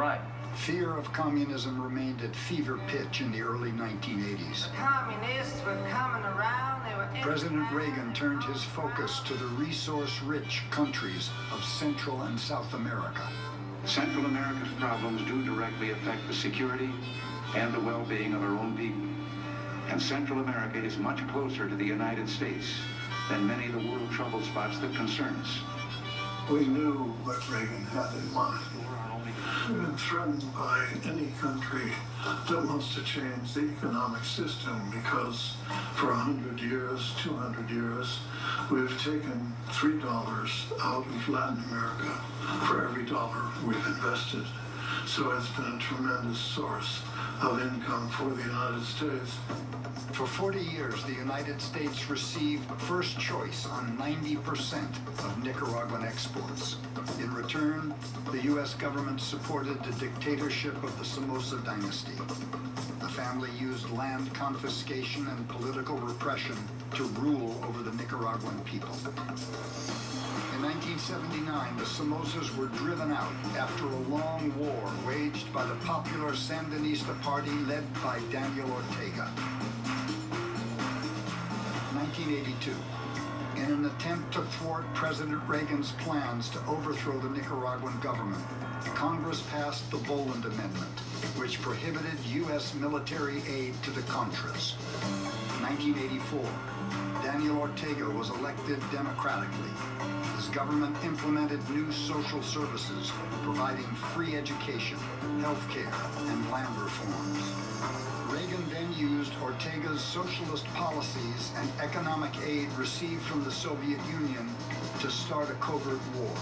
right. Fear of communism remained at fever pitch in the early 1980s. The communists were coming around. They were President Reagan turned his focus to the resource-rich countries of Central and South America. Central America's problems do directly affect the security and the well-being of our own people. And Central America is much closer to the United States than many of the world trouble spots that concern us. We knew what Reagan had in mind. We've been threatened by any country that wants to change the economic system because for 100 years, 200 years, we've taken $3 out of Latin America for every dollar we've invested. So it's been a tremendous source of income for the United States. For 40 years, the United States received first choice on 90% of Nicaraguan exports. In return, the U.S. government supported the dictatorship of the Somoza dynasty. The family used land confiscation and political repression to rule over the Nicaraguan people. In 1979, the Somozas were driven out after a long war waged by the popular Sandinista party led by Daniel Ortega. 1982. In an attempt to thwart President Reagan's plans to overthrow the Nicaraguan government, Congress passed the Boland Amendment, which prohibited U.S. military aid to the Contras. 1984. Daniel Ortega was elected democratically. His government implemented new social services, providing free education, health care, and land reforms. Reagan then used Ortega's socialist policies and economic aid received from the Soviet Union to start a covert war.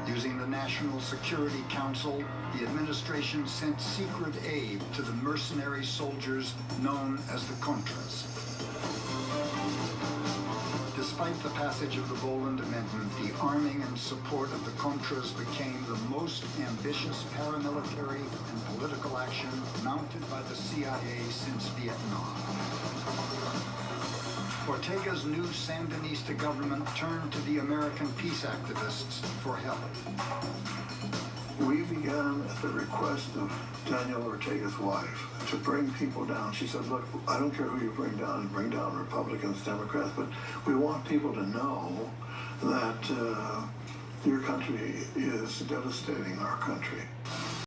Using the National Security Council, the administration sent secret aid to the mercenary soldiers known as the Contras. Despite the passage of the Boland Amendment, the arming and support of the Contras became the most ambitious paramilitary and political action mounted by the CIA since Vietnam. Ortega's new Sandinista government turned to the American peace activists for help. We began at the request of Daniel Ortega's wife to bring people down. She said, look, I don't care who you bring down Republicans, Democrats, but we want people to know that your country is devastating our country.